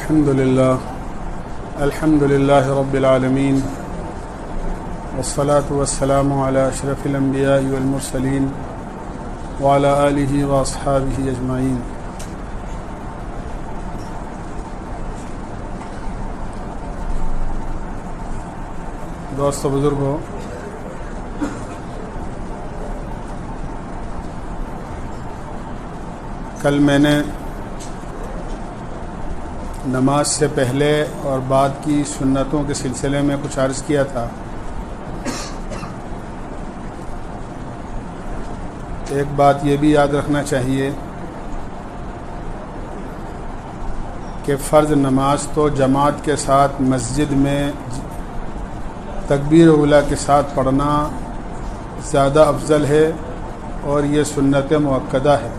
الحمد لله رب العالمين والصلاة والسلام على أشرف الأنبياء والمرسلين وعلى آله وأصحابه أجمعين. دوستو بزرگوں، کل میں نے نماز سے پہلے اور بعد کی سنتوں کے سلسلے میں کچھ عرض کیا تھا. ایک بات یہ بھی یاد رکھنا چاہیے کہ فرض نماز تو جماعت کے ساتھ مسجد میں تکبیر اولیٰ کے ساتھ پڑھنا زیادہ افضل ہے اور یہ سنت مؤکدہ ہے.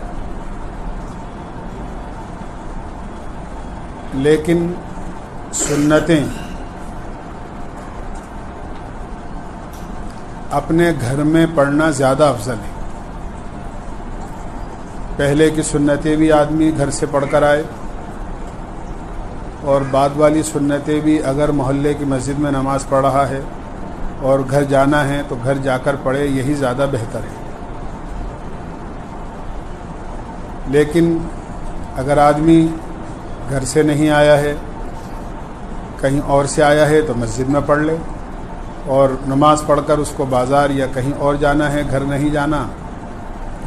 لیکن سنتیں اپنے گھر میں پڑھنا زیادہ افضل ہے. پہلے کی سنتیں بھی آدمی گھر سے پڑھ کر آئے اور بعد والی سنتیں بھی اگر محلے کی مسجد میں نماز پڑھ رہا ہے اور گھر جانا ہے تو گھر جا کر پڑھے، یہی زیادہ بہتر ہے. لیکن اگر آدمی گھر سے نہیں آیا ہے، کہیں اور سے آیا ہے تو مسجد میں پڑھ لے، اور نماز پڑھ کر اس کو بازار یا کہیں اور جانا ہے، گھر نہیں جانا،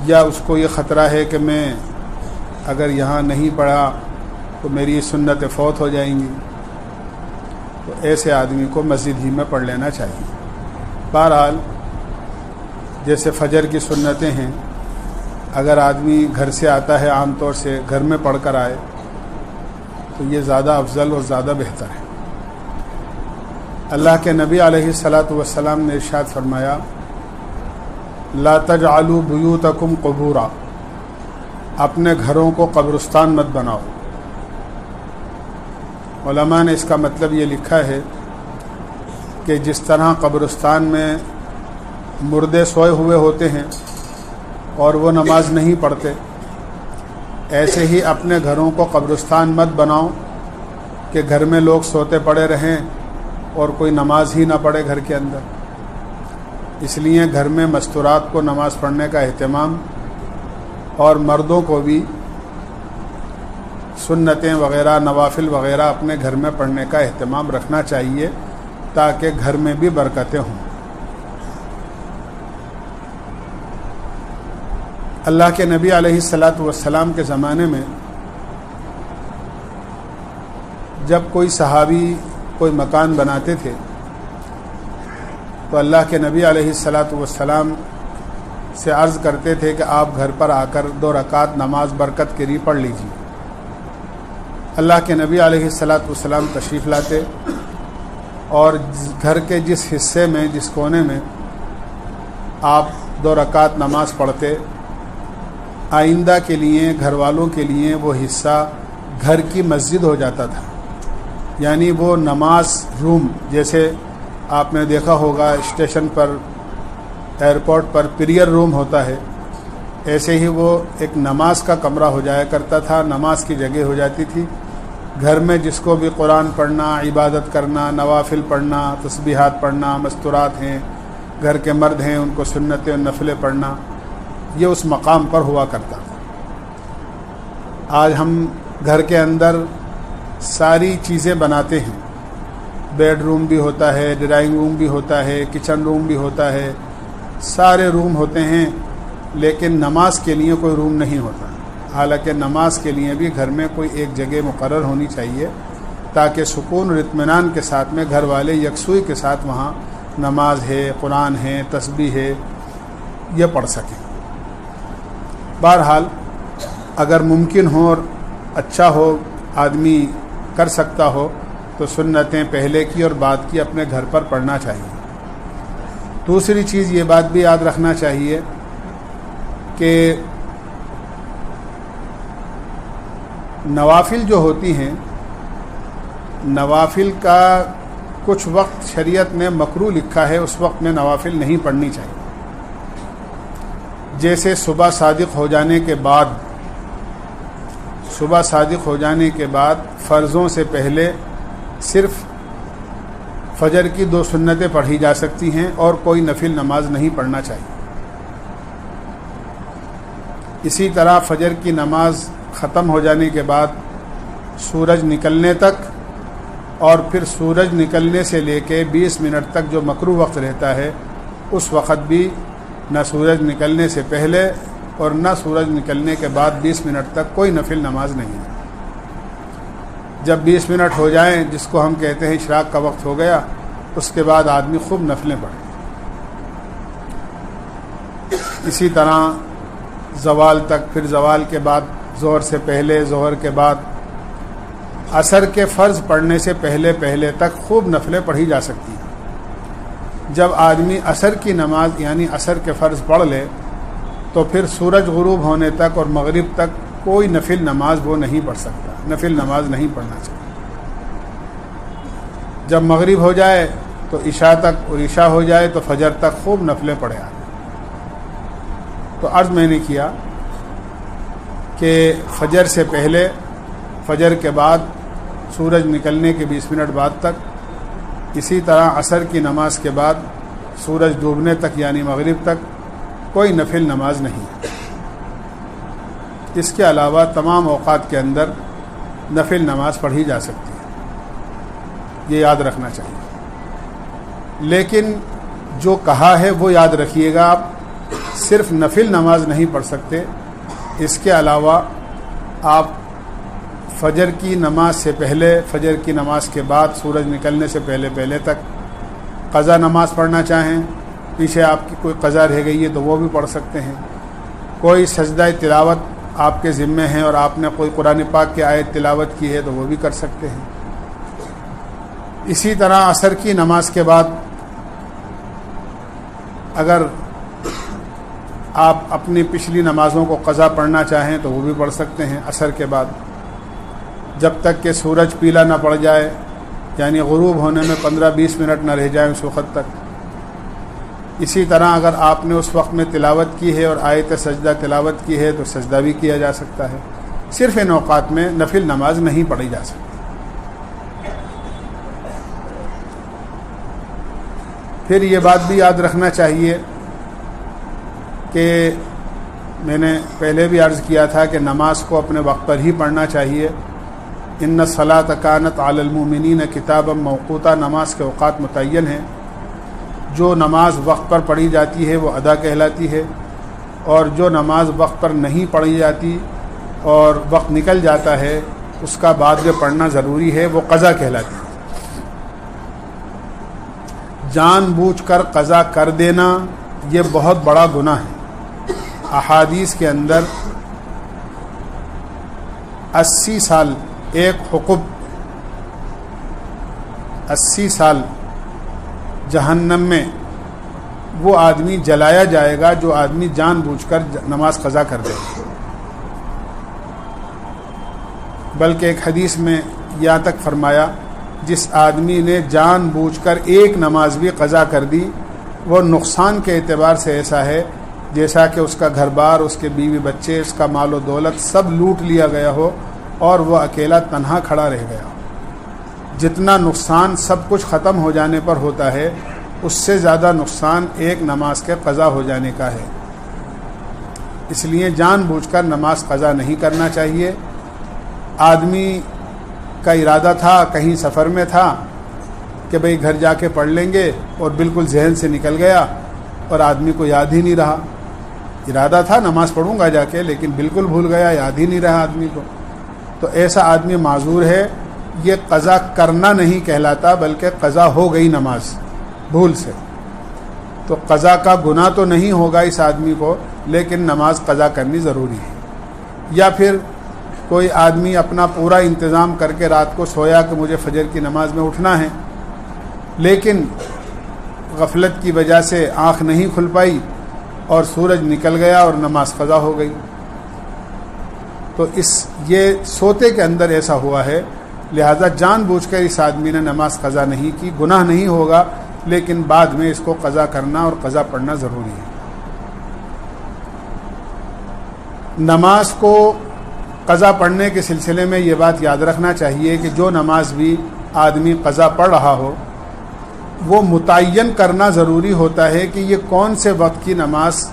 یا اس کو یہ خطرہ ہے کہ میں اگر یہاں نہیں پڑھا تو میری سنتیں فوت ہو جائیں گی، تو ایسے آدمی کو مسجد ہی میں پڑھ لینا چاہیے. بہرحال جیسے فجر کی سنتیں ہیں، اگر آدمی گھر سے آتا ہے عام طور سے گھر میں پڑھ کر آئے تو یہ زیادہ افضل اور زیادہ بہتر ہے. اللہ کے نبی علیہ الصلاۃ والسلام نے ارشاد فرمایا، لا تجعلوا بیوتکم قبورا، اپنے گھروں کو قبرستان مت بناؤ. علماء نے اس کا مطلب یہ لکھا ہے کہ جس طرح قبرستان میں مردے سوئے ہوئے ہوتے ہیں اور وہ نماز نہیں پڑھتے، ایسے ہی اپنے گھروں کو قبرستان مت بناؤ کہ گھر میں لوگ سوتے پڑے رہیں اور کوئی نماز ہی نہ پڑھے گھر کے اندر. اس لیے گھر میں مستورات کو نماز پڑھنے کا اہتمام، اور مردوں کو بھی سنتیں وغیرہ نوافل وغیرہ اپنے گھر میں پڑھنے کا اہتمام رکھنا چاہیے تاکہ گھر میں بھی برکتیں ہوں. اللہ کے نبی علیہ الصلاۃ والسلام کے زمانے میں جب کوئی صحابی کوئی مکان بناتے تھے تو اللہ کے نبی علیہ الصلاۃ والسلام سے عرض کرتے تھے کہ آپ گھر پر آ کر 2 رکعت نماز برکت کے لیے پڑھ لیجیے. اللہ کے نبی علیہ الصلاۃ والسلام تشریف لاتے اور گھر کے جس حصے میں، جس کونے میں آپ 2 رکعت نماز پڑھتے، آئندہ کے لیے، گھر والوں کے لیے وہ حصہ گھر کی مسجد ہو جاتا تھا. یعنی وہ نماز روم، جیسے آپ نے دیکھا ہوگا اسٹیشن پر، ایئرپورٹ پر پریئر روم ہوتا ہے، ایسے ہی وہ ایک نماز کا کمرہ ہو جایا کرتا تھا، نماز کی جگہ ہو جاتی تھی. گھر میں جس کو بھی قرآن پڑھنا، عبادت کرنا، نوافل پڑھنا، تسبیحات پڑھنا، مستورات ہیں، گھر کے مرد ہیں ان کو سنتیں اور نفلیں پڑھنا، یہ اس مقام پر ہوا کرتا تھا. آج ہم گھر کے اندر ساری چیزیں بناتے ہیں، بیڈ روم بھی ہوتا ہے، ڈرائنگ روم بھی ہوتا ہے، کچن روم بھی ہوتا ہے، سارے روم ہوتے ہیں، لیکن نماز کے لیے کوئی روم نہیں ہوتا. حالانکہ نماز کے لیے بھی گھر میں کوئی ایک جگہ مقرر ہونی چاہیے تاکہ سکون اور اطمینان کے ساتھ میں گھر والے یکسوئی کے ساتھ وہاں نماز ہے، قرآن ہے، تسبیح ہے، یہ پڑھ سکیں. بہرحال اگر ممکن ہو اور اچھا ہو، آدمی کر سکتا ہو، تو سنتیں پہلے کی اور بعد کی اپنے گھر پر پڑھنا چاہیے. دوسری چیز یہ بات بھی یاد رکھنا چاہیے کہ نوافل جو ہوتی ہیں، نوافل کا کچھ وقت شریعت نے مکروہ لکھا ہے، اس وقت میں نوافل نہیں پڑھنی چاہیے. جیسے صبح صادق ہو جانے کے بعد فرضوں سے پہلے صرف فجر کی 2 سنتیں پڑھی جا سکتی ہیں اور کوئی نفل نماز نہیں پڑھنا چاہیے۔ اسی طرح فجر کی نماز ختم ہو جانے کے بعد سورج نکلنے تک اور پھر سورج نکلنے سے لے کے 20 منٹ تک جو مکروہ وقت رہتا ہے، اس وقت بھی نہ سورج نکلنے سے پہلے اور نہ سورج نکلنے کے بعد 20 منٹ تک کوئی نفل نماز نہیں ہے۔ جب 20 منٹ ہو جائیں، جس کو ہم کہتے ہیں اشراق کا وقت ہو گیا، اس کے بعد آدمی خوب نفلیں پڑھے۔ اسی طرح زوال تک، پھر زوال کے بعد ظہر سے پہلے، ظہر کے بعد عصر کے فرض پڑھنے سے پہلے تک خوب نفلیں پڑھی جا سکتی ہیں۔ جب آدمی عصر کی نماز یعنی عصر کے فرض پڑھ لے تو پھر سورج غروب ہونے تک اور مغرب تک کوئی نفل نماز وہ نہیں پڑھ سکتا، نفل نماز نہیں پڑھنا چاہیے۔ جب مغرب ہو جائے تو عشاء تک، اور عشاء ہو جائے تو فجر تک خوب نفلیں پڑھے آدمی۔ تو عرض میں نے کیا کہ فجر سے پہلے، فجر کے بعد، سورج نکلنے کے 20 منٹ بعد تک، اسی طرح عصر کی نماز کے بعد سورج ڈوبنے تک یعنی مغرب تک کوئی نفل نماز نہیں۔ اس کے علاوہ تمام اوقات کے اندر نفل نماز پڑھی جا سکتی ہے، یہ یاد رکھنا چاہیے۔ لیکن جو کہا ہے وہ یاد رکھیے گا، آپ صرف نفل نماز نہیں پڑھ سکتے، اس کے علاوہ آپ فجر کی نماز سے پہلے، فجر کی نماز کے بعد، سورج نکلنے سے پہلے تک قضا نماز پڑھنا چاہیں، پیچھے آپ کی کوئی قضا رہ گئی ہے تو وہ بھی پڑھ سکتے ہیں۔ کوئی سجدہ تلاوت آپ کے ذمے ہیں اور آپ نے کوئی قرآن پاک کی آیت تلاوت کی ہے تو وہ بھی کر سکتے ہیں۔ اسی طرح عصر کی نماز کے بعد اگر آپ اپنی پچھلی نمازوں کو قضا پڑھنا چاہیں تو وہ بھی پڑھ سکتے ہیں عصر کے بعد، جب تک کہ سورج پیلا نہ پڑ جائے، یعنی غروب ہونے میں 15-20 منٹ نہ رہ جائیں اس وقت تک۔ اسی طرح اگر آپ نے اس وقت میں تلاوت کی ہے اور آیت سجدہ تلاوت کی ہے تو سجدہ بھی کیا جا سکتا ہے۔ صرف ان اوقات میں نفل نماز نہیں پڑھی جا سکتی۔ پھر یہ بات بھی یاد رکھنا چاہیے کہ میں نے پہلے بھی عرض کیا تھا کہ نماز کو اپنے وقت پر ہی پڑھنا چاہیے۔ ان الصلاۃ کانت علی المؤمنین کتابا موقوتا، نماز کے اوقات متعین ہیں۔ جو نماز وقت پر پڑھی جاتی ہے وہ ادا کہلاتی ہے، اور جو نماز وقت پر نہیں پڑھی جاتی اور وقت نکل جاتا ہے اس کا بعد میں پڑھنا ضروری ہے، وہ قضا کہلاتی ہے۔ جان بوجھ کر قضا کر دینا یہ بہت بڑا گناہ ہے۔ احادیث کے اندر 80 سال ایک حقب، 80 سال جہنم میں وہ آدمی جلایا جائے گا جو آدمی جان بوجھ کر نماز قضا کر دے۔ بلکہ ایک حدیث میں یہاں تک فرمایا، جس آدمی نے جان بوجھ کر ایک نماز بھی قضا کر دی، وہ نقصان کے اعتبار سے ایسا ہے جیسا کہ اس کا گھر بار، اس کے بیوی بچے، اس کا مال و دولت سب لوٹ لیا گیا ہو اور وہ اکیلا تنہا کھڑا رہ گیا۔ جتنا نقصان سب کچھ ختم ہو جانے پر ہوتا ہے، اس سے زیادہ نقصان ایک نماز کے قضا ہو جانے کا ہے۔ اس لیے جان بوجھ کر نماز قضا نہیں کرنا چاہیے۔ آدمی کا ارادہ تھا، کہیں سفر میں تھا کہ بھئی گھر جا کے پڑھ لیں گے، اور بالکل ذہن سے نکل گیا اور آدمی کو یاد ہی نہیں رہا۔ ارادہ تھا نماز پڑھوں گا جا کے، لیکن بالکل بھول گیا، یاد ہی نہیں رہا آدمی کو، تو ایسا آدمی معذور ہے۔ یہ قضا کرنا نہیں کہلاتا، بلکہ قضا ہو گئی نماز بھول سے، تو قضا کا گناہ تو نہیں ہوگا اس آدمی کو، لیکن نماز قضا کرنی ضروری ہے۔ یا پھر کوئی آدمی اپنا پورا انتظام کر کے رات کو سویا کہ مجھے فجر کی نماز میں اٹھنا ہے، لیکن غفلت کی وجہ سے آنکھ نہیں کھل پائی اور سورج نکل گیا اور نماز قضا ہو گئی، تو یہ سوتے کے اندر ایسا ہوا ہے، لہذا جان بوجھ کر اس آدمی نے نماز قضا نہیں کی، گناہ نہیں ہوگا، لیکن بعد میں اس کو قضا کرنا اور قضا پڑھنا ضروری ہے۔ نماز کو قضا پڑھنے کے سلسلے میں یہ بات یاد رکھنا چاہیے کہ جو نماز بھی آدمی قضا پڑھ رہا ہو وہ متعین کرنا ضروری ہوتا ہے کہ یہ کون سے وقت کی نماز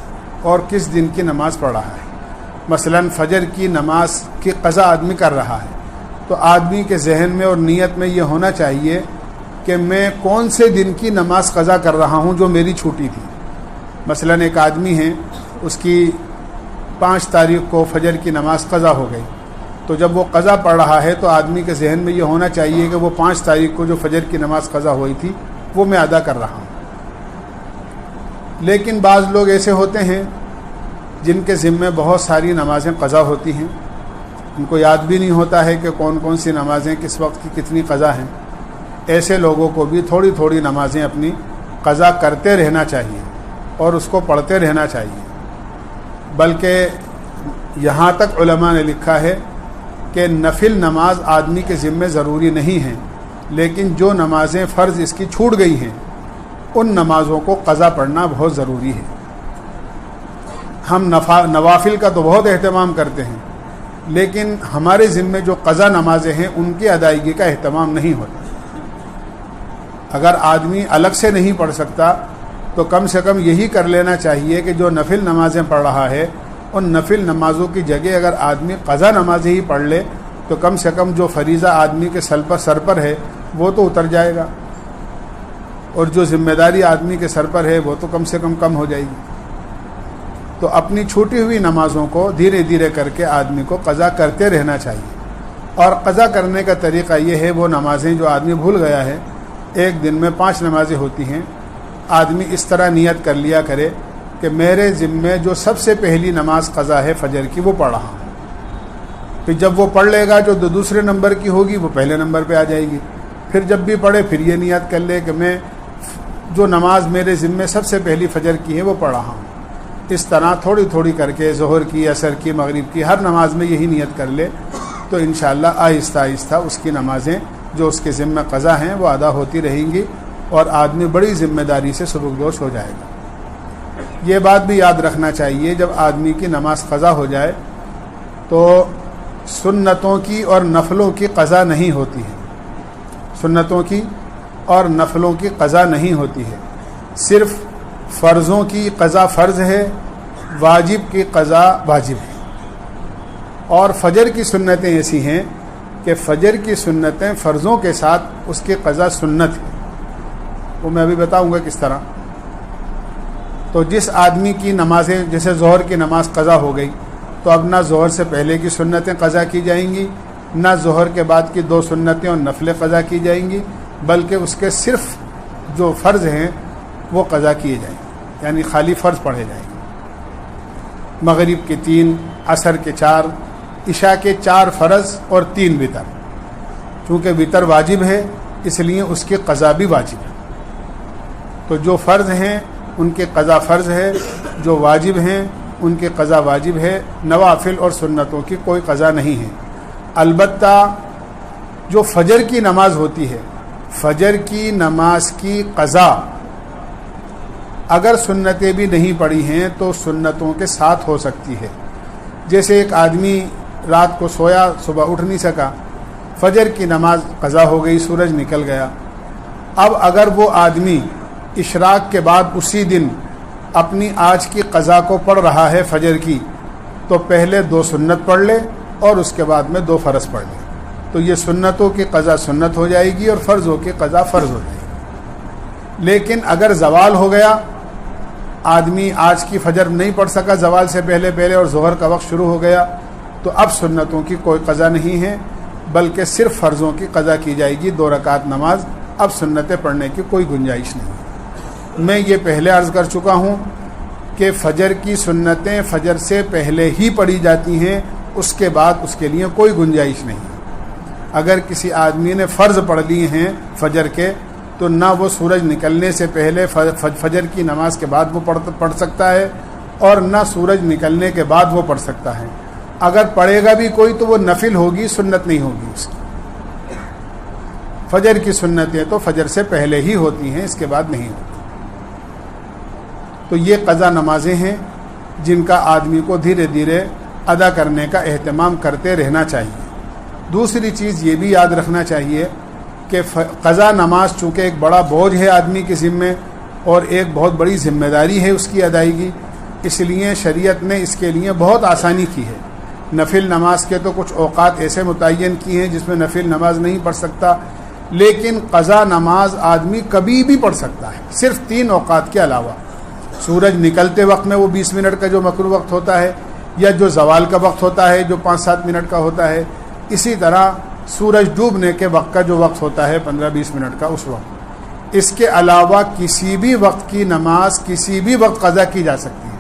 اور کس دن کی نماز پڑھ رہا ہے۔ مثلا فجر کی نماز کی قضا آدمی کر رہا ہے تو آدمی کے ذہن میں اور نیت میں یہ ہونا چاہیے کہ میں کون سے دن کی نماز قضا کر رہا ہوں جو میری چھوٹی تھی۔ مثلا ایک آدمی ہے، اس کی 5 تاریخ کو فجر کی نماز قضا ہو گئی، تو جب وہ قضا پڑھ رہا ہے تو آدمی کے ذہن میں یہ ہونا چاہیے کہ وہ 5 تاریخ کو جو فجر کی نماز قضا ہوئی تھی وہ میں ادا کر رہا ہوں۔ لیکن بعض لوگ ایسے ہوتے ہیں جن کے ذمے بہت ساری نمازیں قضا ہوتی ہیں، ان کو یاد بھی نہیں ہوتا ہے کہ کون کون سی نمازیں کس وقت کی کتنی قضا ہیں۔ ایسے لوگوں کو بھی تھوڑی تھوڑی نمازیں اپنی قضا کرتے رہنا چاہیے اور اس کو پڑھتے رہنا چاہیے۔ بلکہ یہاں تک علماء نے لکھا ہے کہ نفل نماز آدمی کے ذمے ضروری نہیں ہے، لیکن جو نمازیں فرض اس کی چھوٹ گئی ہیں ان نمازوں کو قضا پڑھنا بہت ضروری ہے۔ ہم نوافل کا تو بہت اہتمام کرتے ہیں، لیکن ہمارے ذمے جو قضا نمازیں ہیں ان کی ادائیگی کا اہتمام نہیں ہوتا۔ اگر آدمی الگ سے نہیں پڑھ سکتا تو کم سے کم یہی کر لینا چاہیے کہ جو نفل نمازیں پڑھ رہا ہے ان نفل نمازوں کی جگہ اگر آدمی قضا نمازیں ہی پڑھ لے تو کم سے کم جو فریضہ آدمی کے سر پر ہے وہ تو اتر جائے گا، اور جو ذمہ داری آدمی کے سر پر ہے وہ تو کم سے کم ہو جائے گی۔ تو اپنی چھوٹی ہوئی نمازوں کو دھیرے دھیرے کر کے آدمی کو قضا کرتے رہنا چاہیے۔ اور قضا کرنے کا طریقہ یہ ہے، وہ نمازیں جو آدمی بھول گیا ہے، ایک دن میں 5 نمازیں ہوتی ہیں، آدمی اس طرح نیت کر لیا کرے کہ میرے ذمے جو سب سے پہلی نماز قضا ہے فجر کی وہ پڑھ رہا ہوں۔ پھر جب وہ پڑھ لے گا جو دوسرے نمبر کی ہوگی وہ پہلے نمبر پہ آ جائے گی۔ پھر جب بھی پڑھے پھر یہ نیت کر لے کہ میں جو نماز میرے ذمے سب سے پہلی فجر کی ہے وہ پڑھ رہا ہوں۔ اس طرح تھوڑی تھوڑی کر کے ظہر کی، عصر کی، مغرب کی، ہر نماز میں یہی نیت کر لے تو انشاءاللہ آہستہ آہستہ اس کی نمازیں جو اس کے ذمہ قضا ہیں وہ ادا ہوتی رہیں گی اور آدمی بڑی ذمہ داری سے سبکدوش ہو جائے گا۔ یہ بات بھی یاد رکھنا چاہیے، جب آدمی کی نماز قضا ہو جائے تو سنتوں کی اور نفلوں کی قضا نہیں ہوتی ہے، سنتوں کی اور نفلوں کی قضا نہیں ہوتی ہے، صرف فرضوں کی قضا فرض ہے، واجب کی قضا واجب ہے۔ اور فجر کی سنتیں ایسی ہیں کہ فجر کی سنتیں فرضوں کے ساتھ اس کی قضا سنت ہے، وہ میں ابھی بتاؤں گا کس طرح۔ تو جس آدمی کی نمازیں، جیسے ظہر کی نماز قضا ہو گئی تو اب نہ ظہر سے پہلے کی سنتیں قضا کی جائیں گی، نہ ظہر کے بعد کی 2 سنتیں اور نفلیں قضا کی جائیں گی، بلکہ اس کے صرف جو فرض ہیں وہ قضا کیے جائیں گے، یعنی خالی فرض پڑھے جائیں گے۔ مغرب کے 3، عصر کے 4، عشاء کے 4 فرض اور 3 وتر۔ چونکہ وتر واجب ہے اس لیے اس کی قضا بھی واجب ہے۔ تو جو فرض ہیں ان کی قضا فرض ہے، جو واجب ہیں ان کی قضا واجب ہے، نوافل اور سنتوں کی کوئی قضا نہیں ہے۔ البتہ جو فجر کی نماز ہوتی ہے، فجر کی نماز کی قضا اگر سنتیں بھی نہیں پڑھی ہیں تو سنتوں کے ساتھ ہو سکتی ہے۔ جیسے ایک آدمی رات کو سویا، صبح اٹھ نہیں سکا، فجر کی نماز قضا ہو گئی، سورج نکل گیا۔ اب اگر وہ آدمی اشراق کے بعد اسی دن اپنی آج کی قضا کو پڑھ رہا ہے فجر کی، تو پہلے 2 سنت پڑھ لے اور اس کے بعد میں 2 فرض پڑھ لے، تو یہ سنتوں کی قضا سنت ہو جائے گی اور فرضوں کی قضا فرض ہو جائے گی۔ لیکن اگر زوال ہو گیا، آدمی آج کی فجر نہیں پڑھ سکا زوال سے پہلے اور ظہر کا وقت شروع ہو گیا، تو اب سنتوں کی کوئی قضا نہیں ہے، بلکہ صرف فرضوں کی قضا کی جائے گی، 2 رکعت نماز، اب سنتیں پڑھنے کی کوئی گنجائش نہیں۔ میں یہ پہلے عرض کر چکا ہوں کہ فجر کی سنتیں فجر سے پہلے ہی پڑھی جاتی ہیں، اس کے بعد اس کے لیے کوئی گنجائش نہیں۔ اگر کسی آدمی نے فرض پڑھ لیے ہیں فجر کے تو نہ وہ سورج نکلنے سے پہلے فجر کی نماز کے بعد وہ پڑھ سکتا ہے اور نہ سورج نکلنے کے بعد وہ پڑھ سکتا ہے۔ اگر پڑھے گا بھی کوئی تو وہ نفل ہوگی، سنت نہیں ہوگی اس کی۔ فجر کی سنتیں تو فجر سے پہلے ہی ہوتی ہیں، اس کے بعد نہیں ہوتی۔ تو یہ قضا نمازیں ہیں جن کا آدمی کو دھیرے دھیرے ادا کرنے کا اہتمام کرتے رہنا چاہیے۔ دوسری چیز یہ بھی یاد رکھنا چاہیے کہ قضا نماز چونکہ ایک بڑا بوجھ ہے آدمی کے ذمے اور ایک بہت بڑی ذمہ داری ہے اس کی ادائیگی، اس لیے شریعت نے اس کے لیے بہت آسانی کی ہے۔ نفل نماز کے تو کچھ اوقات ایسے متعین کیے ہیں جس میں نفل نماز نہیں پڑھ سکتا، لیکن قضا نماز آدمی کبھی بھی پڑھ سکتا ہے، صرف 3 اوقات کے علاوہ۔ سورج نکلتے وقت میں وہ 20 منٹ کا جو مکروہ وقت ہوتا ہے، یا جو زوال کا وقت ہوتا ہے جو 5-7 منٹ کا ہوتا ہے، اسی طرح سورج ڈوبنے کے وقت کا جو وقت ہوتا ہے 15-20 منٹ کا اس وقت۔ اس کے علاوہ کسی بھی وقت کی نماز کسی بھی وقت قضا کی جا سکتی ہے۔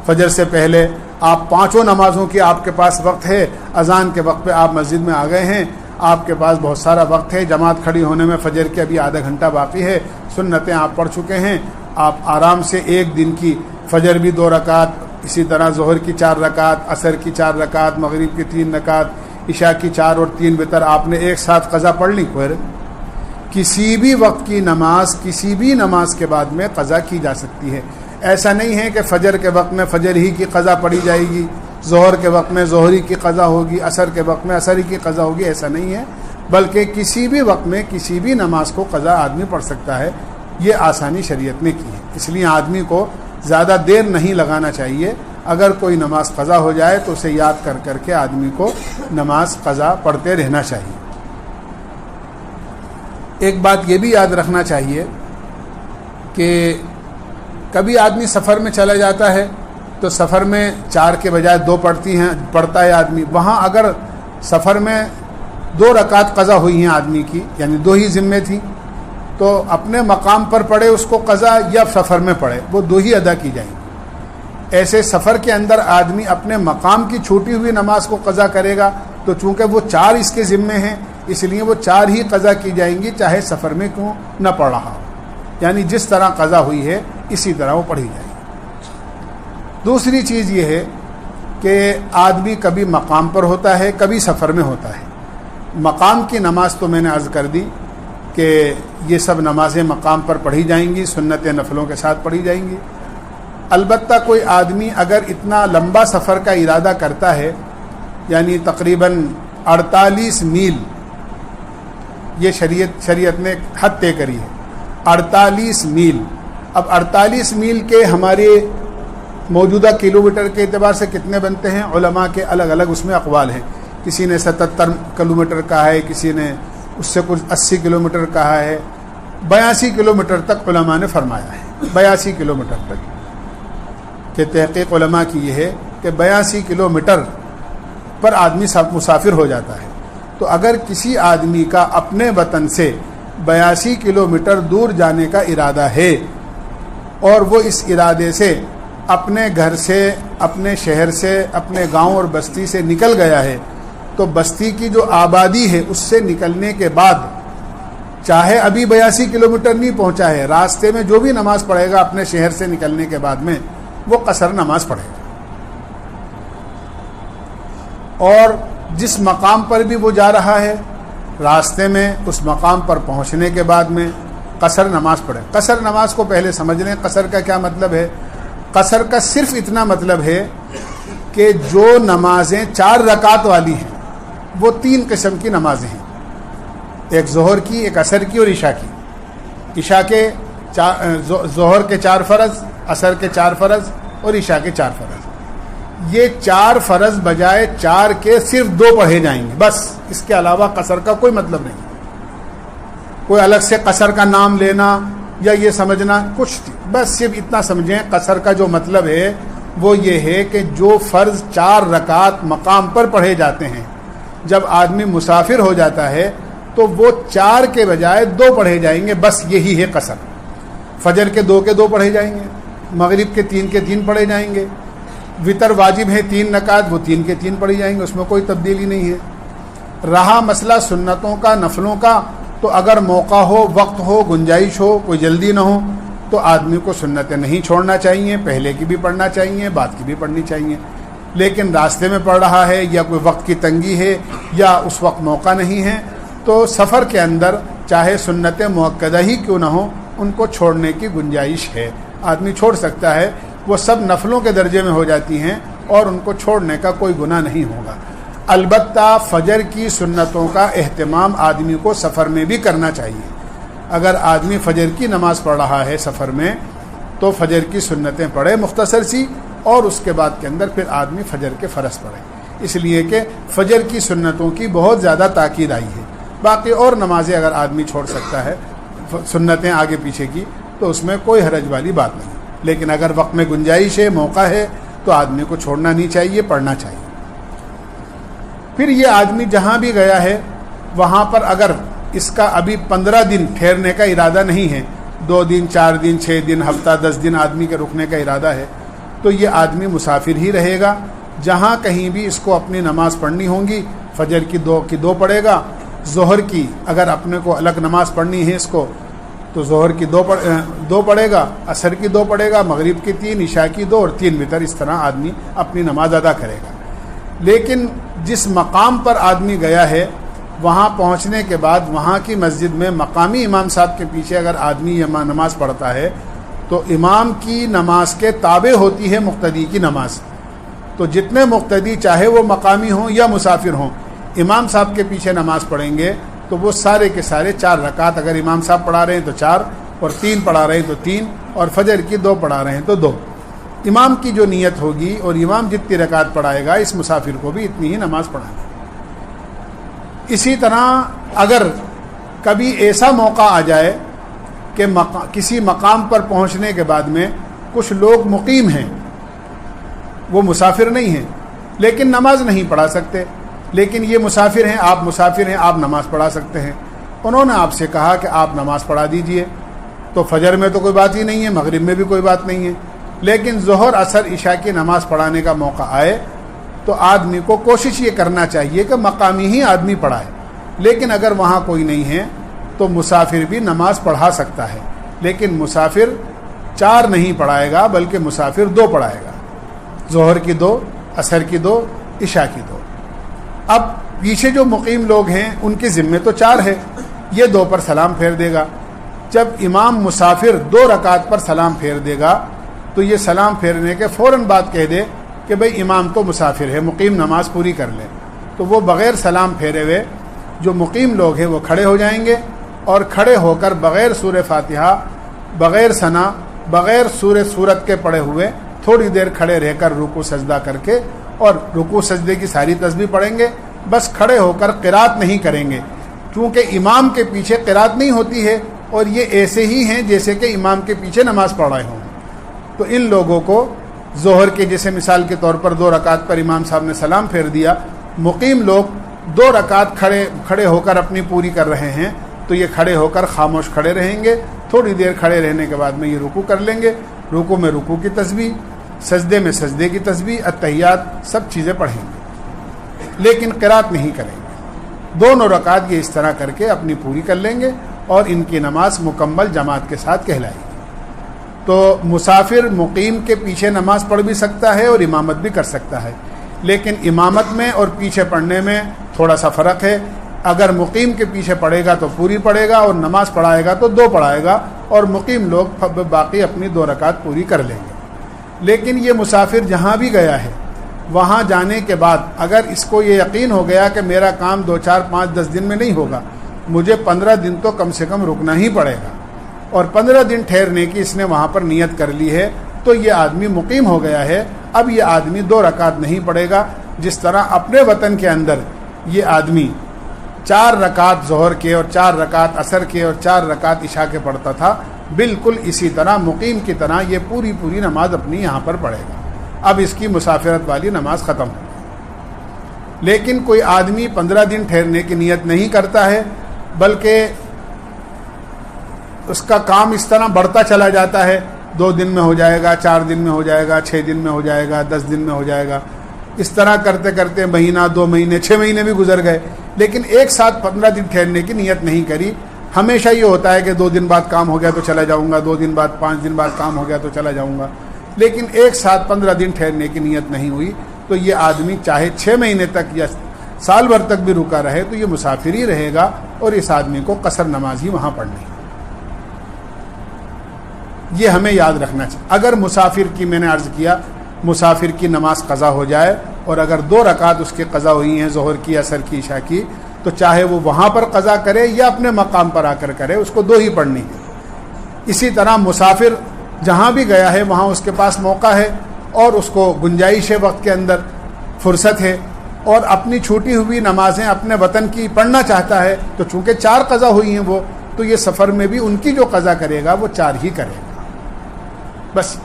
فجر سے پہلے آپ 5 نمازوں کی آپ کے پاس وقت ہے، اذان کے وقت پہ آپ مسجد میں آ گئے ہیں، آپ کے پاس بہت سارا وقت ہے، جماعت کھڑی ہونے میں فجر کے ابھی آدھا گھنٹہ باقی ہے، سنتیں آپ پڑھ چکے ہیں، آپ آرام سے ایک دن کی فجر بھی 2 رکعت، اسی طرح ظہر کی 4 رکعت، عصر کی 4 رکعت، مغرب کی 3 رکعت، عشاء کی 4 اور 3 وتر آپ نے ایک ساتھ قضا پڑھ لی۔ کسی بھی وقت کی نماز کسی بھی نماز کے بعد میں قضا کی جا سکتی ہے۔ ایسا نہیں ہے کہ فجر کے وقت میں فجر ہی کی قضا پڑھی جائے گی، ظہر کے وقت میں ظہری کی قضا ہوگی، عصر کے وقت میں عصری کی قضا ہوگی، ایسا نہیں ہے، بلکہ کسی بھی وقت میں کسی بھی نماز کو قضا آدمی پڑھ سکتا ہے۔ یہ آسانی شریعت نے کی ہے، اس لیے آدمی کو زیادہ دیر نہیں لگانا چاہیے۔ اگر کوئی نماز قضا ہو جائے تو اسے یاد کر کر کے آدمی کو نماز قضا پڑھتے رہنا چاہیے۔ ایک بات یہ بھی یاد رکھنا چاہیے کہ کبھی آدمی سفر میں چلا جاتا ہے تو سفر میں 4 کے بجائے 2 پڑھتا ہے آدمی، وہاں اگر سفر میں 2 رکعت قضا ہوئی ہیں آدمی کی، یعنی 2 ہی ذمے تھیں، تو اپنے مقام پر پڑھے اس کو قضا یا سفر میں پڑھے، وہ 2 ہی ادا کی جائیں گی۔ ایسے سفر کے اندر آدمی اپنے مقام کی چھوٹی ہوئی نماز کو قضا کرے گا تو چونکہ وہ 4 اس کے ذمے ہیں، اس لیے وہ 4 ہی قضا کی جائیں گی، چاہے سفر میں کیوں نہ پڑھ رہا ہو، یعنی جس طرح قضا ہوئی ہے اسی طرح وہ پڑھی جائے گی۔ دوسری چیز یہ ہے کہ آدمی کبھی مقام پر ہوتا ہے، کبھی سفر میں ہوتا ہے۔ مقام کی نماز تو میں نے عرض کر دی کہ یہ سب نمازیں مقام پر پڑھی جائیں گی، سنت نفلوں کے ساتھ پڑھی جائیں گی۔ البتہ کوئی آدمی اگر اتنا لمبا سفر کا ارادہ کرتا ہے، یعنی تقریباً 48 میل، یہ شریعت نے حد طے کری ہے، 48 میل۔ اب 48 میل کے ہمارے موجودہ کلومیٹر کے اعتبار سے کتنے بنتے ہیں، علماء کے الگ الگ اس میں اقوال ہیں۔ کسی نے 77 کلومیٹر کہا ہے، کسی نے اس سے کچھ 80 کلومیٹر کہا ہے، 82 کلومیٹر تک علماء نے فرمایا ہے، 82 کلومیٹر تک کہ تحقیق علماء کی یہ ہے کہ 82 کلومیٹر پر آدمی مسافر ہو جاتا ہے۔ تو اگر کسی آدمی کا اپنے وطن سے 82 کلومیٹر دور جانے کا ارادہ ہے اور وہ اس ارادے سے اپنے گھر سے، اپنے شہر سے، اپنے گاؤں اور بستی سے نکل گیا ہے، تو بستی کی جو آبادی ہے اس سے نکلنے کے بعد چاہے ابھی 82 کلومیٹر نہیں پہنچا ہے، راستے میں جو بھی نماز پڑھے گا اپنے شہر سے نکلنے کے بعد میں وہ قصر نماز پڑھے گا، اور جس مقام پر بھی وہ جا رہا ہے راستے میں اس مقام پر پہنچنے کے بعد میں قصر نماز پڑھے۔ قصر نماز کو پہلے سمجھ لیں، قصر کا کیا مطلب ہے۔ قصر کا صرف اتنا مطلب ہے کہ جو نمازیں 4 رکعت والی ہیں وہ 3 قسم کی نمازیں ہیں، ایک ظہر کی، ایک عصر کی اور عشاء کی۔ عشاء کے ظہر کے 4 فرض، عصر کے 4 فرض اور عشاء کے 4 فرض۔ یہ 4 فرض بجائے 4 کے صرف 2 پڑھے جائیں گے، بس، اس کے علاوہ قصر کا کوئی مطلب نہیں۔ کوئی الگ سے قصر کا نام لینا یا یہ سمجھنا کچھ، بس صرف اتنا سمجھیں قصر کا جو مطلب ہے وہ یہ ہے کہ جو فرض 4 رکعت مقام پر پڑھے جاتے ہیں، جب آدمی مسافر ہو جاتا ہے تو وہ 4 کے بجائے 2 پڑھے جائیں گے، بس یہی ہے قصر۔ فجر کے 2 کے 2 پڑھے جائیں گے، مغرب کے 3 کے 3 پڑھے جائیں گے، وتر واجب ہے 3 رکعت، وہ 3 کے 3 پڑھی جائیں گے، اس میں کوئی تبدیلی نہیں ہے۔ رہا مسئلہ سنتوں کا، نفلوں کا، تو اگر موقع ہو، وقت ہو، گنجائش ہو، کوئی جلدی نہ ہو تو آدمی کو سنتیں نہیں چھوڑنا چاہیے، پہلے کی بھی پڑھنا چاہیے، بعد کی بھی پڑھنی چاہیے۔ لیکن راستے میں پڑھ رہا ہے یا کوئی وقت کی تنگی ہے یا اس وقت موقع نہیں ہے تو سفر کے اندر چاہے سنت مؤکدہ ہی کیوں نہ ہو ان کو چھوڑنے کی گنجائش ہے، آدمی چھوڑ سکتا ہے، وہ سب نفلوں کے درجے میں ہو جاتی ہیں، اور ان کو چھوڑنے کا کوئی گناہ نہیں ہوگا۔ البتہ فجر کی سنتوں کا اہتمام آدمی کو سفر میں بھی کرنا چاہیے۔ اگر آدمی فجر کی نماز پڑھ رہا ہے سفر میں تو فجر کی سنتیں پڑھے مختصر سی، اور اس کے بعد کے اندر پھر آدمی فجر کے فرض پڑھے، اس لیے کہ فجر کی سنتوں کی بہت زیادہ تاکید آئی ہے۔ باقی اور نمازیں اگر آدمی چھوڑ سکتا ہے سنتیں آگے پیچھے کی تو اس میں کوئی حرج والی بات نہیں، لیکن اگر وقت میں گنجائش ہے، موقع ہے، تو آدمی کو چھوڑنا نہیں چاہیے، پڑھنا چاہیے۔ پھر یہ آدمی جہاں بھی گیا ہے وہاں پر اگر اس کا ابھی 15 دن ٹھہرنے کا ارادہ نہیں ہے، 2 دن 4 دن 6 دن ہفتہ 10 دن آدمی کے رکنے کا ارادہ ہے، تو یہ آدمی مسافر ہی رہے گا۔ جہاں کہیں بھی اس کو اپنی نماز پڑھنی ہوں گی، فجر کی 2 پڑھے گا، ظہر کی اگر اپنے کو الگ نماز پڑھنی ہے اس کو تو ظہر کی 2 پڑھے گا، عصر کی 2 پڑھے گا، مغرب کی 3، عشاء کی 2 اور 3 وتر، اس طرح آدمی اپنی نماز ادا کرے گا۔ لیکن جس مقام پر آدمی گیا ہے وہاں پہنچنے کے بعد وہاں کی مسجد میں مقامی امام صاحب کے پیچھے اگر آدمی نماز پڑھتا ہے تو امام کی نماز کے تابع ہوتی ہے مقتدی کی نماز۔ تو جتنے مقتدی چاہے وہ مقامی ہوں یا مسافر ہوں، امام صاحب کے پیچھے نماز پڑھیں گے تو وہ سارے کے سارے 4 رکعت، اگر امام صاحب پڑھا رہے ہیں تو 4، اور 3 پڑھا رہے ہیں تو 3، اور فجر کی 2 پڑھا رہے ہیں تو 2۔ امام کی جو نیت ہوگی اور امام جتنی رکعت پڑھائے گا اس مسافر کو بھی اتنی ہی نماز پڑھائے گا۔ اسی طرح اگر کبھی ایسا موقع آ جائے کہ کسی مقام پر پہنچنے کے بعد میں کچھ لوگ مقیم ہیں، وہ مسافر نہیں ہیں لیکن نماز نہیں پڑھا سکتے، لیکن یہ مسافر ہیں، آپ مسافر ہیں، آپ نماز پڑھا سکتے ہیں، انہوں نے آپ سے کہا کہ آپ نماز پڑھا دیجئے، تو فجر میں تو کوئی بات ہی نہیں ہے، مغرب میں بھی کوئی بات نہیں ہے، لیکن ظہر عصر عشاء کی نماز پڑھانے کا موقع آئے تو آدمی کو کوشش یہ کرنا چاہیے کہ مقامی ہی آدمی پڑھائے۔ لیکن اگر وہاں کوئی نہیں ہے تو مسافر بھی نماز پڑھا سکتا ہے، لیکن مسافر 4 نہیں پڑھائے گا بلکہ مسافر 2 پڑھائے گا، ظہر کی 2، عصر کی 2، عشاء کی 2۔ اب پیچھے جو مقیم لوگ ہیں ان کے ذمے تو 4 ہے، یہ 2 پر سلام پھیر دے گا۔ جب امام مسافر 2 رکعت پر سلام پھیر دے گا تو یہ سلام پھیرنے کے فوراً بعد کہہ دے کہ بھئی امام تو مسافر ہے، مقیم نماز پوری کر لے، تو وہ بغیر سلام پھیرے ہوئے جو مقیم لوگ ہیں وہ کھڑے ہو جائیں گے، اور کھڑے ہو کر بغیر سورہ فاتحہ، بغیر ثنا، بغیر سورت کے پڑھے ہوئے تھوڑی دیر کھڑے رہ کر رکوع سجدہ کر کے، اور رکوع سجدے کی ساری تسبیح پڑھیں گے، بس کھڑے ہو کر قرات نہیں کریں گے، کیونکہ امام کے پیچھے قرات نہیں ہوتی ہے، اور یہ ایسے ہی ہیں جیسے کہ امام کے پیچھے نماز پڑھ رہے ہوں۔ تو ان لوگوں کو ظہر کے جیسے مثال کے طور پر 2 رکعت پر امام صاحب نے سلام پھیر دیا، مقیم لوگ 2 رکعت کھڑے ہو کر اپنی پوری کر رہے ہیں، تو یہ کھڑے ہو کر خاموش کھڑے رہیں گے، تھوڑی دیر کھڑے رہنے کے بعد میں یہ رکوع کر لیں گے، رکوع میں رکوع کی تسبیح، سجدے میں سجدے کی تسبیح، التحیات، سب چیزیں پڑھیں گے، لیکن قرات نہیں کریں گے۔ 2 رکعت یہ اس طرح کر کے اپنی پوری کر لیں گے اور ان کی نماز مکمل جماعت کے ساتھ کہلائے گی۔ تو مسافر مقیم کے پیچھے نماز پڑھ بھی سکتا ہے اور امامت بھی کر سکتا ہے، لیکن امامت میں اور پیچھے پڑھنے میں تھوڑا سا فرق ہے۔ اگر مقیم کے پیچھے پڑھے گا تو پوری پڑھے گا، اور نماز پڑھائے گا تو 2 پڑھائے گا، اور مقیم لوگ باقی اپنی 2 رکعت پوری کر لیں گے۔ لیکن یہ مسافر جہاں بھی گیا ہے وہاں جانے کے بعد اگر اس کو یہ یقین ہو گیا کہ میرا کام 2 4 5 10 دن میں نہیں ہوگا، مجھے 15 دن تو کم سے کم رکنا ہی پڑے گا، اور 15 دن ٹھہرنے کی اس نے وہاں پر نیت کر لی ہے، تو یہ آدمی مقیم ہو گیا ہے۔ اب یہ آدمی 2 رکعت نہیں پڑھے گا، جس طرح اپنے وطن کے اندر یہ آدمی 4 رکعت ظہر کے اور 4 رکعت عصر کے اور 4 رکعت عشاء کے پڑھتا تھا، بالکل اسی طرح مقیم کی طرح یہ پوری نماز اپنی یہاں پر پڑھے گا۔ اب اس کی مسافرت والی نماز ختم ہو۔ لیکن کوئی آدمی 15 دن ٹھہرنے کی نیت نہیں کرتا ہے، بلکہ اس کا کام اس طرح بڑھتا چلا جاتا ہے، 2 دن میں ہو جائے گا، 4 دن میں ہو جائے گا، 6 دن میں ہو جائے گا، 10 دن میں ہو جائے گا، اس طرح کرتے کرتے مہینہ 2 مہینے 6 مہینے بھی گزر گئے، لیکن ایک ساتھ 15 دن ٹھہرنے کی نیت نہیں کری۔ ہمیشہ یہ ہوتا ہے کہ 2 دن بعد کام ہو گیا تو چلا جاؤں گا، 2 دن بعد 5 دن بعد کام ہو گیا تو چلا جاؤں گا، لیکن ایک ساتھ 15 دن ٹھہرنے کی نیت نہیں ہوئی، تو یہ آدمی چاہے 6 مہینے تک یا سال بھر تک بھی رکا رہے تو یہ مسافر ہی رہے گا، اور اس آدمی کو قصر نماز ہی وہاں پڑھنی ہے۔ یہ ہمیں یاد رکھنا چاہیے۔ اگر مسافر کی میں نے عرض کیا مسافر کی نماز قضا ہو جائے، اور اگر 2 رکعت اس کی قضا ہوئی ہیں ظہر کی، عصر کی، عشاء کی، تو چاہے وہ وہاں پر قضا کرے یا اپنے مقام پر آ کر کرے، اس کو 2 ہی پڑھنی ہے۔ اسی طرح مسافر جہاں بھی گیا ہے وہاں اس کے پاس موقع ہے اور اس کو گنجائش ہے، وقت کے اندر فرصت ہے، اور اپنی چھوٹی ہوئی نمازیں اپنے وطن کی پڑھنا چاہتا ہے، تو چونکہ 4 قضا ہوئی ہیں وہ، تو یہ سفر میں بھی ان کی جو قضا کرے گا وہ 4 ہی کرے گا۔ بس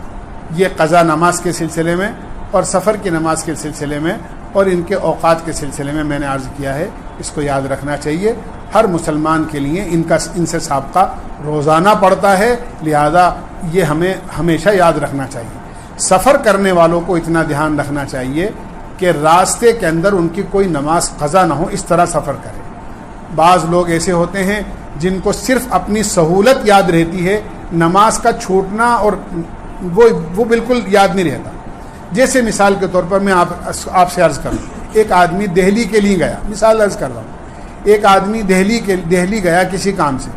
یہ قضا نماز کے سلسلے میں اور سفر کی نماز کے سلسلے میں اور ان کے اوقات کے سلسلے میں میں نے عرض کیا ہے، اس کو یاد رکھنا چاہیے ہر مسلمان کے لیے۔ ان سے سابقہ روزانہ پڑتا ہے، لہذا یہ ہمیں ہمیشہ یاد رکھنا چاہیے۔ سفر کرنے والوں کو اتنا دھیان رکھنا چاہیے کہ راستے کے اندر ان کی کوئی نماز قضا نہ ہو، اس طرح سفر کرے۔ بعض لوگ ایسے ہوتے ہیں جن کو صرف اپنی سہولت یاد رہتی ہے، نماز کا چھوٹنا اور وہ بالکل یاد نہیں رہتا۔ جیسے مثال کے طور پر میں آپ سے عرض کروں، ایک آدمی دہلی کے لیے گیا، مثال عرض کر رہا ہوں، ایک آدمی دہلی گیا کسی کام سے،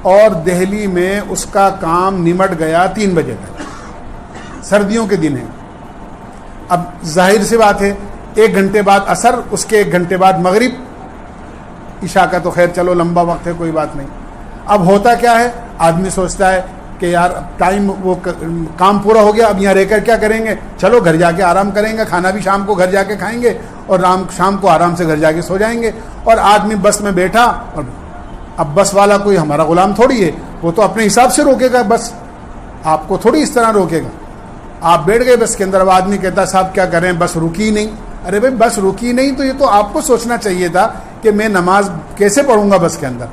اور دہلی میں اس کا کام نمٹ گیا 3 بجے تک، سردیوں کے دن ہیں۔ اب ظاہر سی بات ہے 1 گھنٹے بعد عصر، اس کے 1 گھنٹے بعد مغرب، عشاء کا تو خیر چلو لمبا وقت ہے کوئی بات نہیں۔ اب ہوتا کیا ہے، آدمی سوچتا ہے کہ یار ٹائم وہ کام پورا ہو گیا، اب یہاں رہ کر کیا کریں گے، چلو گھر جا کے آرام کریں گے، کھانا بھی شام کو گھر جا کے کھائیں گے اور شام کو آرام سے گھر جا کے سو جائیں گے۔ اور آدمی بس میں بیٹھا، اور اب بس والا کوئی ہمارا غلام تھوڑی ہے، وہ تو اپنے حساب سے روکے گا، بس آپ کو تھوڑی اس طرح روکے گا۔ آپ بیٹھ گئے بس کے اندر، اب آدمی کہتا صاحب کیا کریں، بس رکی نہیں۔ ارے بھائی بس رکی نہیں تو یہ تو آپ کو سوچنا چاہیے تھا کہ میں نماز کیسے پڑھوں گا بس کے اندر۔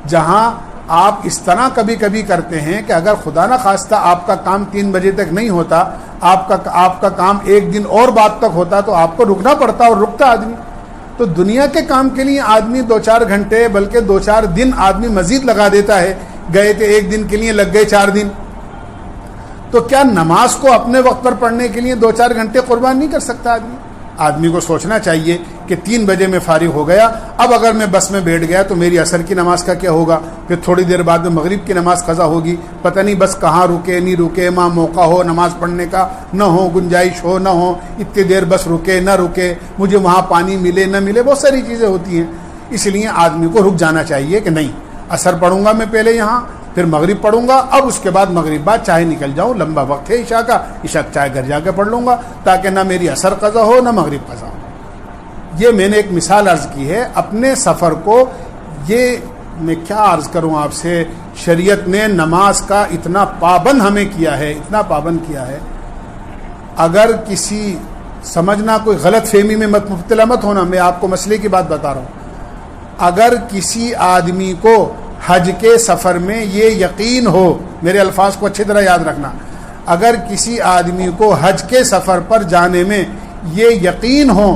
جہاں آپ اس طرح کبھی کبھی کرتے ہیں کہ اگر خدا نہ خواستہ آپ کا کام 3 بجے تک نہیں ہوتا، آپ کا کام 1 دن اور بعد تک ہوتا، تو آپ کو رکنا پڑتا اور رکتا آدمی۔ تو دنیا کے کام کے لیے آدمی 2-4 گھنٹے بلکہ 2-4 دن آدمی مزید لگا دیتا ہے، گئے تھے 1 دن کے لیے لگ گئے 4 دن، تو کیا نماز کو اپنے وقت پر پڑھنے کے لیے 2-4 گھنٹے قربان نہیں کر سکتا آدمی کو سوچنا چاہیے کہ 3 بجے میں فارغ ہو گیا، اب اگر میں بس میں بیٹھ گیا تو میری عصر کی نماز کا کیا ہوگا، پھر تھوڑی دیر بعد میں مغرب کی نماز قضا ہوگی، پتہ نہیں بس کہاں رکے نہیں رکے، ماں موقع ہو نماز پڑھنے کا نہ ہو، گنجائش ہو نہ ہو، اتنی دیر بس رکے نہ رکے، مجھے وہاں پانی ملے نہ ملے، بہت ساری چیزیں ہوتی ہیں۔ اس لیے آدمی کو رک جانا چاہیے کہ نہیں، عصر پڑھوں گا میں پہلے یہاں، پھر مغرب پڑھوں گا، اب اس کے بعد مغرب بعد چاہے نکل جاؤں، لمبا وقت ہے عشاء کا، عشاء چاہے گھر جا کے پڑھ لوں گا، تاکہ نہ میری عصر قضا ہو نہ مغرب قضا ہو۔ یہ میں نے ایک مثال عرض کی ہے اپنے سفر کو۔ یہ میں کیا عرض کروں آپ سے، شریعت نے نماز کا اتنا پابند ہمیں کیا ہے، اتنا پابند کیا ہے۔ اگر کسی سمجھنا، کوئی غلط فہمی میں مبتلا مت ہونا، میں آپ کو مسئلے کی بات بتا رہا ہوں۔ اگر کسی آدمی کو حج کے سفر میں یہ یقین ہو، میرے الفاظ کو اچھی طرح یاد رکھنا، اگر کسی آدمی کو حج کے سفر پر جانے میں یہ یقین ہو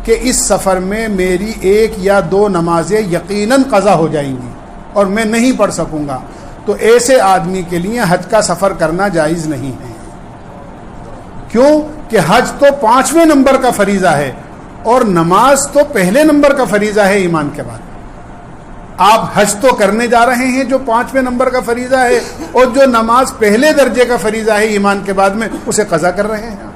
کہ اس سفر میں میری 1 یا 2 نمازیں یقیناً قضا ہو جائیں گی اور میں نہیں پڑھ سکوں گا، تو ایسے آدمی کے لیے حج کا سفر کرنا جائز نہیں ہے۔ کیوں کہ حج تو 5ویں نمبر کا فریضہ ہے اور نماز تو پہلے نمبر کا فریضہ ہے ایمان کے بعد۔ آپ حج تو کرنے جا رہے ہیں جو 5ویں نمبر کا فریضہ ہے، اور جو نماز پہلے درجے کا فریضہ ہے ایمان کے بعد میں، اسے قضا کر رہے ہیں۔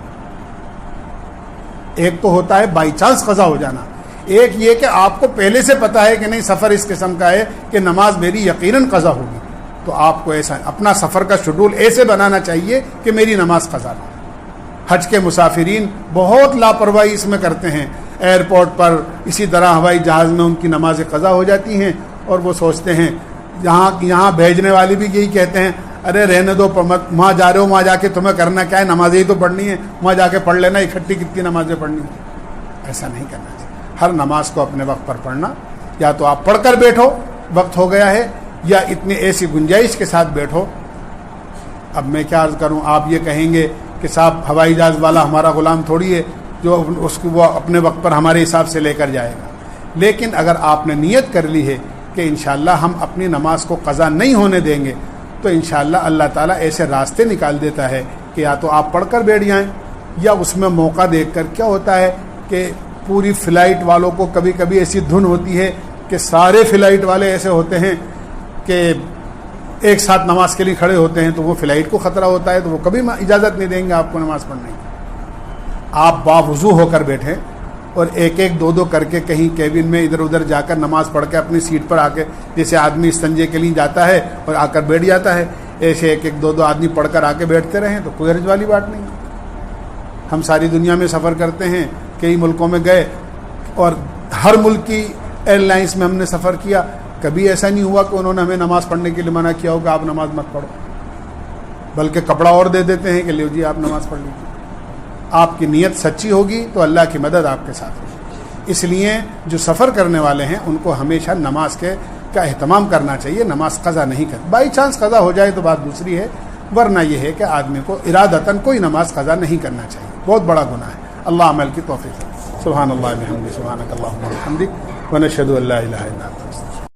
ایک تو ہوتا ہے بائی چانس قضا ہو جانا، ایک یہ کہ آپ کو پہلے سے پتا ہے کہ نہیں سفر اس قسم کا ہے کہ نماز میری یقیناً قضا ہوگی، تو آپ کو ایسا اپنا سفر کا شیڈول ایسے بنانا چاہیے کہ میری نماز قضا نہ ہو۔ حج کے مسافرین بہت لاپرواہی اس میں کرتے ہیں، ایئرپورٹ پر اسی طرح ہوائی جہاز میں ان کی نمازیں قضا ہو جاتی ہیں، اور وہ سوچتے ہیں یہاں بھیجنے والے بھی یہی کہتے ہیں، ارے رہنے دو، وہاں جا رہے ہو، وہاں جا کے تمہیں کرنا کیا ہے، نمازیں ہی تو پڑھنی ہے، وہاں جا کے پڑھ لینا، اکٹھی کتنی نمازیں پڑھنی ہیں۔ ایسا نہیں کرنا چاہیے، ہر نماز کو اپنے وقت پر پڑھنا، یا تو آپ پڑھ کر بیٹھو وقت ہو گیا ہے، یا اتنی ایسی گنجائش کے ساتھ بیٹھو۔ اب میں کیا عرض کروں، آپ یہ کہیں گے کہ صاحب ہوائی جہاز والا ہمارا غلام تھوڑی ہے جو اس کو وہ اپنے وقت پر ہمارے حساب سے لے کر جائے گا، لیکن اگر آپ نے نیت کر لی ہے کہ انشاءاللہ ہم اپنی نماز کو قضا نہیں ہونے دیں گے، تو انشاءاللہ اللہ تعالیٰ ایسے راستے نکال دیتا ہے کہ یا تو آپ پڑھ کر بیٹھ جائیں، یا اس میں موقع دیکھ کر کیا ہوتا ہے کہ پوری فلائٹ والوں کو کبھی کبھی ایسی دھن ہوتی ہے کہ سارے فلائٹ والے ایسے ہوتے ہیں کہ ایک ساتھ نماز کے لیے کھڑے ہوتے ہیں، تو وہ فلائٹ کو خطرہ ہوتا ہے، تو وہ کبھی اجازت نہیں دیں گے آپ کو نماز پڑھنے کی۔ آپ باوضو ہو کر بیٹھیں اور ایک ایک دو دو کر کے کہیں کیبن میں ادھر ادھر جا کر نماز پڑھ کے اپنی سیٹ پر آ کے، جیسے آدمی استنجے کے لیے جاتا ہے اور آ کر بیٹھ جاتا ہے، ایسے ایک ایک دو دو آدمی پڑھ کر آ کے بیٹھتے رہیں تو کوئی حرج والی بات نہیں۔ ہم ساری دنیا میں سفر کرتے ہیں، کئی ملکوں میں گئے اور ہر ملک کی ایئر لائنس میں ہم نے سفر کیا، کبھی ایسا نہیں ہوا کہ انہوں نے ہمیں نماز پڑھنے کے لیے منع کیا ہو کہ آپ نماز مت پڑھو، بلکہ کپڑا اور دے دیتے ہیں کہ لیو جی آپ نماز پڑھ لیجیے۔ آپ کی نیت سچی ہوگی تو اللہ کی مدد آپ کے ساتھ ہوگی۔ اس لیے جو سفر کرنے والے ہیں ان کو ہمیشہ نماز کا اہتمام کرنا چاہیے، نماز قضا نہیں کرنا۔ بائی چانس قضا ہو جائے تو بات دوسری ہے، ورنہ یہ ہے کہ آدمی کو ارادتاً کوئی نماز قضا نہیں کرنا چاہیے، بہت بڑا گناہ ہے۔ اللہ عمل کی توفیق۔ سبحان اللہ بحمدہ، سبحانک اللہم وبحمدک، ونشہد ان لا الہ الا انت۔